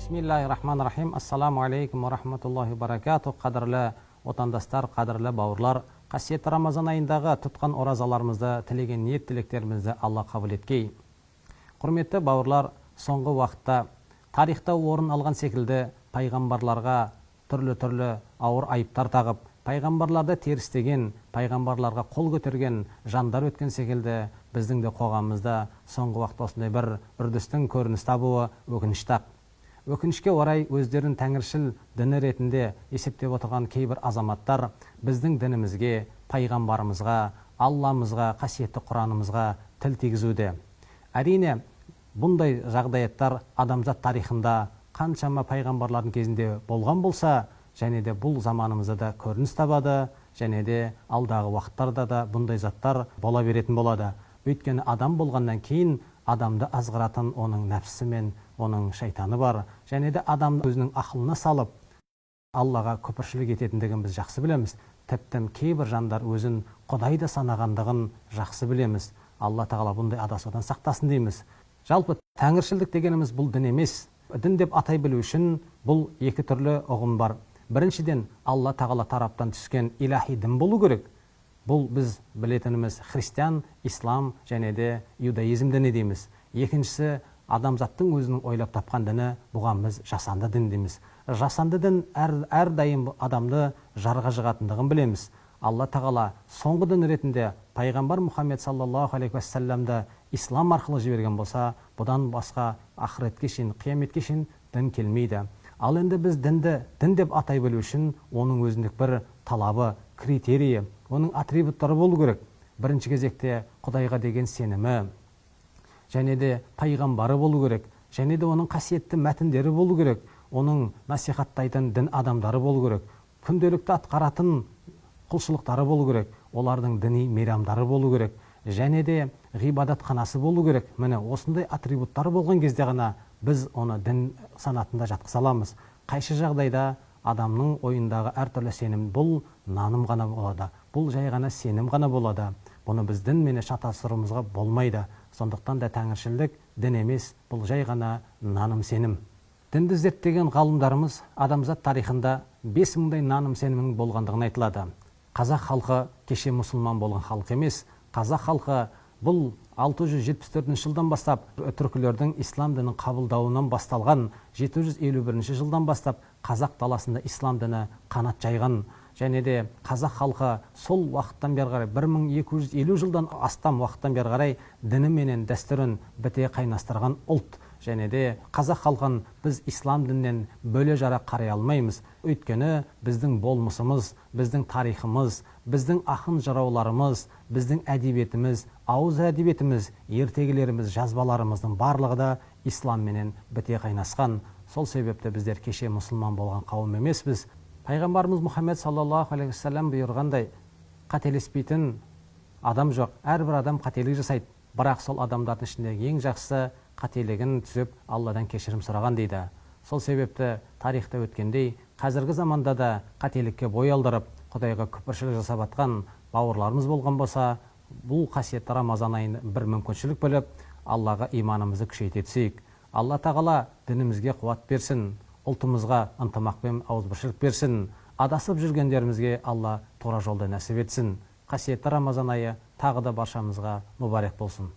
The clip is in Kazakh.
Бисмиллахир-рахманир-рахим. Ассаламу алейкум ва рахматуллахи ва баракатух. Қадірлі отандастар, қадірлі бауырлар, қасиетті Рамазан айындағы тұтқан оразаларымызды, тілеген ниет тілектерімізді Алла қабыл еткей. Құрметті бауырлар, соңғы уақытта тарихта орын алған секілді пайғамбарларға түрлі ауыр айыптар тағып, пайғамбарларды терістеген, пайғамбарларға қол көтерген жандар өткен секілді біздің де қоғамымызда соңғы уақытта осындай бір үрдістің көрініс табуы өкінішті. Өкінішке орай өздерін тәңіршіл діні ретінде есептеп отырған кейбір азаматтар біздің дінімізге, пайғамбарымызға, Алламызға, қасиетті Құранымызға тіл тигізуде. Әрине, бұндай жағдаяттар адамзат тарихында қаншама пайғамбарлардың кезінде болған болса, және де бұл заманымызда да көрініс табады, және де алдағы уақыттарда да бұндай заттар бола беретін болады. Өйткені адам болғаннан кейін адамды азғыратын оның нәпсісі мен оның шайтаны бар, және де адам өзінің ақылына салып Аллаға күпіршілік ететіндігін біз жақсы білеміз. Тіптен кейбір жандар өзін Құдай да санағандығын жақсы білеміз. Алла тағала бұндай адасудан сақтасын дейміз. Жалпы тәңіршілдік дегеніміз бұл дін емес. Дін деп атай білу үшін бұл екі түрлі ұғым бар. Біріншіден, Алла тағала тараптан түскен илахи дін болу керек. Бұл біз білетініміз христиан, ислам және де иудаизм діні дейміз. Екіншісі, адамзаттың өзінің ойлап тапқан діні, бұған біз жасанды дін дейміз. Жасанды дін әрдайым адамды жарға жығатындығын білеміз. Алла тағала соңғы дін ретінде пайғамбар Мұхаммед саллаллаху алейхи уассаламды ислам арқылы жіберген болса, бұдан басқа ақыретке шейін, қияметке шейін дін келмейді. Ал енді біз дінді дін деп атай білу үшін оның өзіндік бір талабы, критерийі, оның атрибуттары болу керек. Бірінші кезекте Құдайға деген сенімі, және де пайғамбары болу керек, және де оның қасиетті мәтіндері болу керек, оның насихаттайтын дін адамдары болу керек, күнделікті атқаратын құлшылықтары болу керек, олардың діни мейрамдары болу керек, және де ғибадатханасы болу керек. Міне осындай атрибуттары болған кезде ғана біз оны дін санатында жатқыза аламыз. Қайшы жағдайда адамның ойындағы әртүрлі сенім бұл наным ғана болады, бұл жай ғана сенім ғана болады. Бұны біз дін менен шатастыруымызға болмайды. Сондықтан да тәңіршілдік дін емес, бұл жай ғана наным сенім. Дінді зерттеген ғалымдарымыз адамзат тарихында 5000-дай наным сенімнің болғандығын айтылады. Қазақ халқы кеше мұсылман болған халық емес. Қазақ халқы бұл 674 жылдан бастап түркілердің ислам дінін қабылдауынан басталған, 751 жылдан бастап қазақ даласында ислам діні қанат жайған, және де қазақ халқы сол уақыттан бері қарай 1250 жылдан астам уақыттан бері қарай діні менен дәстүрін біте қайнастырған ұлт. Және де қазақ халқын біз ислам діннен бөле жара қарай алмаймыз. Өйткені біздің болмысымыз, біздің тарихымыз, біздің ақын жырауларымыз, біздің әдебиетіміз, ауыз әдебиетіміз, ертегілеріміз, жазбаларымыздың барлығы да ислам менен біте қайнасқан. Сол себепті біздер кеше мұсылман болған қауым емеспіз. Пайғамбарымыз Мұхаммед саллаллаху алейхи уассалам бұйырғандай, қателеспейтін адам жоқ. Әрбір адам қателік жасайды. Бірақ сол адамдардың ішіндегі ең жақсысы қателігін түзеп Алладан кешірім сұраған дейді. Сол себепті тарихта өткендей, қазіргі заманда да қателікке бой алдырып, Құдайға күпіршілік жасап атқан бауырларымыз болған болса, бұл қасиетті Рамазан айын бір мүмкіншілік біліп, Аллаға иманымызды күшейте түсейік. Алла тағала дінімізге қуат берсін, ұлтымызға ынтымақ пен ауызбіршілік берсін, адасып жүргендерімізге Алла тура жолды нәсіп етсін. Қасиетті Рамазан айы тағы да баршамызға мүбәрек болсын.